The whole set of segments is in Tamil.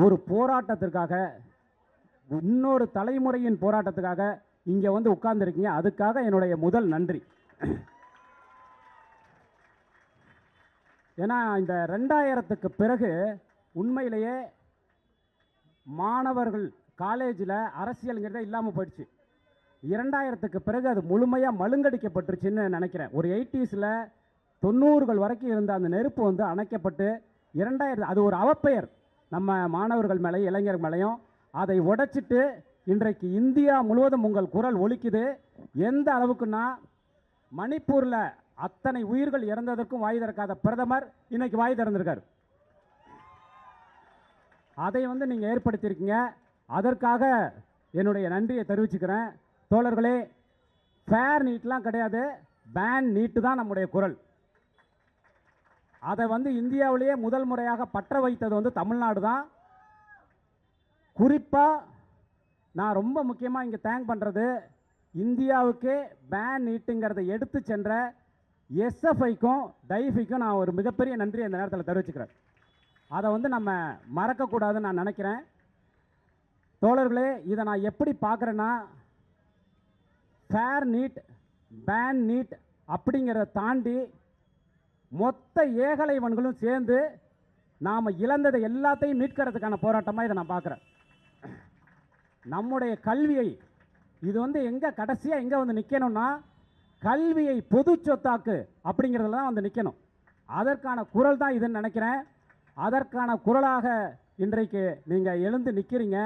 ஒரு போராட்டத்திற்காக, இன்னொரு தலைமுறையின் போராட்டத்துக்காக இங்கே வந்து உட்கார்ந்துருக்கீங்க. அதுக்காக என்னுடைய முதல் நன்றி. ஏன்னா இந்த 2000க்கு பிறகு உண்மையிலேயே மாணவர்கள் காலேஜில் அரசியலுங்கிறதே இல்லாமல் போயிடுச்சு. 2000க்கு பிறகு அது முழுமையாக மழுங்கடிக்கப்பட்டுருச்சுன்னு நினைக்கிறேன். ஒரு 80ஸ்ல 90கள் வரைக்கும் இருந்த அந்த நெருப்பு வந்து அணைக்கப்பட்டு 2000 அது ஒரு அவப்பெயர் நம்ம மாணவர்கள் மேலேயும் இளைஞர் மேலேயும். அதை உடைச்சிட்டு இன்றைக்கு இந்தியா முழுவதும் உங்கள் குரல் ஒலிக்குது. எந்த அளவுக்குன்னா, மணிப்பூரில் அத்தனை உயிர்கள் இறந்ததற்கும் வாய் திறக்காத பிரதமர் இன்னைக்கு வாய் திறந்திருக்கார். அதை வந்து நீங்கள் ஏற்படுத்தியிருக்கீங்க. அதற்காக என்னுடைய நன்றியை தெரிவிச்சுக்கிறேன். தோழர்களே, ஃபேர் நீட்லாம் கிடையாது, பேன் நீட்டு தான் நம்முடைய குரல். அதை வந்து இந்தியாவிலேயே முதல் முறையாக பற்ற வைத்தது வந்து தமிழ்நாடு தான். குறிப்பாக நான் ரொம்ப முக்கியமாக இங்கே தேங்க் பண்ணுறது, இந்தியாவுக்கே பேன் நீட்டுங்கிறத எடுத்து சென்ற எஸ்எஃப்ஐக்கும் டைஃபிக்கும் நான் ஒரு மிகப்பெரிய நன்றி அந்த நேரத்தில் தெரிவிச்சுக்கிறேன். அதை வந்து நம்ம மறக்கக்கூடாதுன்னு நான் நினைக்கிறேன். தோழர்களே, இதை நான் எப்படி பார்க்குறேன்னா, ஃபேர் நீட், பேன் நீட் அப்படிங்கிறத தாண்டி மொத்த ஏகலைவன்களும் சேர்ந்து நாம் இழந்ததை எல்லாத்தையும் மீட்கிறதுக்கான போராட்டமாக இதை நான் பார்க்குறேன். நம்முடைய கல்வியை இது வந்து எங்கே கடைசியாக எங்கே வந்து நிற்கணும்னா, கல்வியை பொது சொத்தாக்கு அப்படிங்கிறதுல தான் வந்து நிற்கணும். அதற்கான குரல் தான் இதுன்னு நினைக்கிறேன். அதற்கான குரலாக இன்றைக்கு நீங்கள் எழுந்து நிற்கிறீங்க.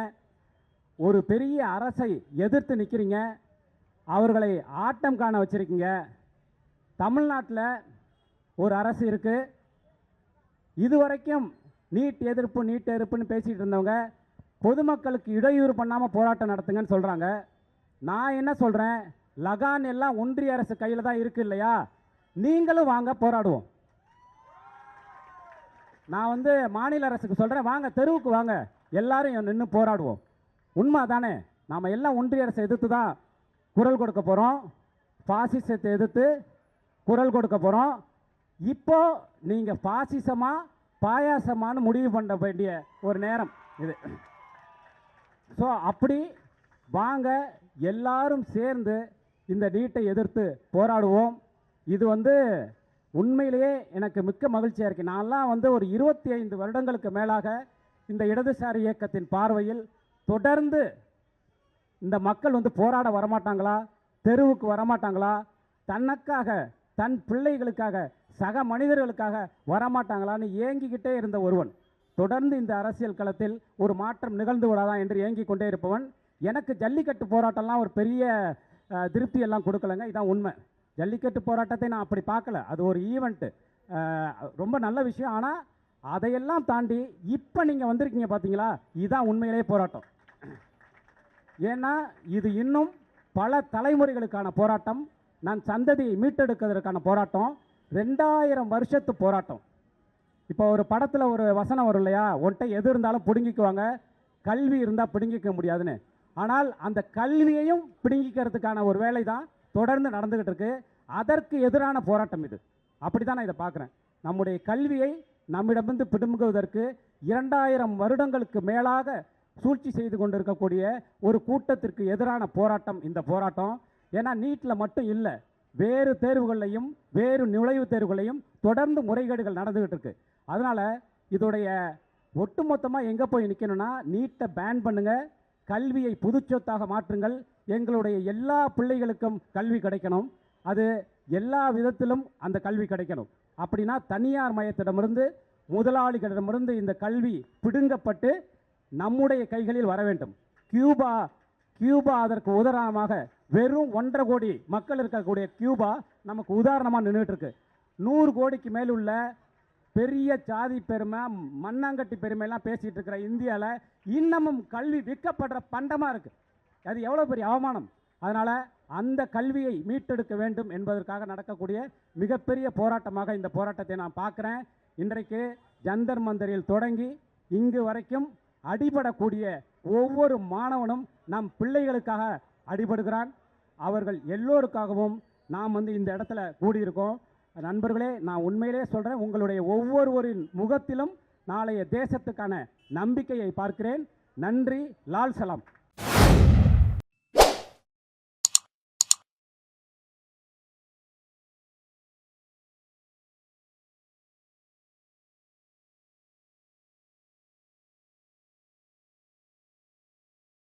ஒரு பெரிய அரசை எதிர்த்து நிற்கிறீங்க. அவர்களை ஆட்டம் காண வச்சுருக்கீங்க. தமிழ்நாட்டில் ஒரு அரசு இருக்குது. இதுவரைக்கும் நீட் எதிர்ப்புன்னு பேசிகிட்டு இருந்தவங்க பொதுமக்களுக்கு இடையூறு பண்ணாமல் போராட்டம் நடத்துங்கன்னு சொல்கிறாங்க. நான் என்ன சொல்கிறேன், லகான் எல்லாம் ஒன்றிய அரசு கையில் தான் இருக்குது இல்லையா? நீங்களும் வாங்க போராடுவோம். நான் வந்து மாநில அரசுக்கு சொல்கிறேன், வாங்க தெருவுக்கு வாங்க, எல்லாரும் நின்று போராடுவோம். உண்மை தானே? நாம் எல்லாம் ஒன்றிய அரசை எதிர்த்து தான் குரல் கொடுக்க போகிறோம். பாசிசத்தை எதிர்த்து குரல் கொடுக்க போகிறோம். இப்போ நீங்கள் பாசிசமா பாயாசமானு முடிவு பண்ண வேண்டிய ஒரு நேரம் இது. ஸோ அப்படி வாங்க, எல்லாரும் சேர்ந்து இந்த நீட்டை எதிர்த்து போராடுவோம். இது வந்து உண்மையிலேயே எனக்கு மிக்க மகிழ்ச்சியாக இருக்குது. நான்லாம் வந்து ஒரு 25 வருடங்களுக்கு மேலாக இந்த இடதுசாரி இயக்கத்தின் பார்வையில் தொடர்ந்து இந்த மக்கள் வந்து போராட வரமாட்டாங்களா, தெருவுக்கு வரமாட்டாங்களா, தனக்காக தன் பிள்ளைகளுக்காக சக மனிதர்களுக்காக வரமாட்டாங்களான்னு ஏங்கிக்கிட்டே இருந்த ஒருவன். தொடர்ந்து இந்த அரசியல் களத்தில் ஒரு மாற்றம் நிகழ்ந்து விடாதா என்று ஏங்கிக் கொண்டே இருப்பவன். எனக்கு ஜல்லிக்கட்டு போராட்டம்லாம் ஒரு பெரிய திருப்தியெல்லாம் கொடுக்கலங்க, இதான் உண்மை. ஜல்லிக்கட்டு போராட்டத்தை நான் அப்படி பார்க்கல. அது ஒரு ஈவெண்ட்டு, ரொம்ப நல்ல விஷயம். ஆனால் அதையெல்லாம் தாண்டி இப்போ நீங்கள் வந்திருக்கீங்க பார்த்தீங்களா, இதுதான் உண்மையிலே போராட்டம். ஏன்னா இது இன்னும் பல தலைமுறைகளுக்கான போராட்டம். நான் சந்ததியை மீட்டெடுக்கிறதுக்கான போராட்டம். 2000 வருஷத்து போராட்டம். இப்போ ஒரு படத்தில் ஒரு வசனம் வரும் இல்லையா, ஒன்றை எது இருந்தாலும் பிடுங்கிக்குவாங்க, கல்வி இருந்தால் பிடுங்கிக்க முடியாதுன்னு. ஆனால் அந்த கல்வியையும் பிடுங்கிக்கிறதுக்கான ஒரு வேலை தான் தொடர்ந்து நடந்துக்கிட்டு இருக்கு. அதற்கு எதிரான போராட்டம் இது. அப்படி தான் நான் இதை பார்க்குறேன். நம்முடைய கல்வியை நம்மிடமிருந்து பிடுங்குவதற்கு 2000 வருடங்களுக்கு மேலாக சூழ்ச்சி செய்து கொண்டிருக்கக்கூடிய ஒரு கூட்டத்திற்கு எதிரான போராட்டம் இந்த போராட்டம். ஏன்னா நீட்டில் மட்டும் இல்லை, வேறு தேர்வுகளையும் வேறு நுழைவுத் தேர்வுகளையும் தொடர்ந்து முறைகேடுகள் நடந்துகிட்டு இருக்கு. அதனால் இதோடைய ஒட்டுமொத்தமாக எங்கே போய் நிற்கணும்னா, நீட்டை பேன் பண்ணுங்க, கல்வியை புதுச்சொத்தாக மாற்றுங்கள், எங்களுடைய எல்லா பிள்ளைகளுக்கும் கல்வி கிடைக்கணும், அது எல்லா விதத்திலும் அந்த கல்வி கிடைக்கணும். அப்படின்னா தனியார் மயத்திடமிருந்து முதலாளிகளிடமிருந்து இந்த கல்வி பிடுங்கப்பட்டு நம்முடைய கைகளில் வர வேண்டும். கியூபா அதற்கு உதாரணமாக, வெறும் 1.5 கோடி மக்கள் இருக்கக்கூடிய கியூபா நமக்கு உதாரணமாக நின்றுட்டு இருக்கு. 100 கோடிக்கு மேலுள்ள பெரிய சாதி பெருமை, மண்ணாங்கட்டி பெருமையெல்லாம் பேசிகிட்டு இருக்கிற இந்தியாவில் இன்னமும் கல்வி விற்கப்படுற பண்டமாக இருக்குது. அது எவ்வளோ பெரிய அவமானம். அதனால் அந்த கல்வியை மீட்டெடுக்க வேண்டும் என்பதற்காக நடக்கக்கூடிய மிகப்பெரிய போராட்டமாக இந்த போராட்டத்தை நான் பார்க்குறேன். இன்றைக்கு ஜந்தர் மந்தரில் தொடங்கி இங்கு வரைக்கும் அடிபடக்கூடிய ஒவ்வொரு மாணவனும் நம் பிள்ளைகளுக்காக அடிபடுகிறான். அவர்கள் எல்லோருக்காகவும் நாம் வந்து இந்த இடத்துல கூடியிருக்கோம். நண்பர்களே, நான் உண்மையிலே சொல்கிறேன், உங்களுடைய ஒவ்வொருவரின் முகத்திலும் நாளைய தேசத்துக்கான நம்பிக்கையை பார்க்கிறேன். நன்றி. லால் சலாம்.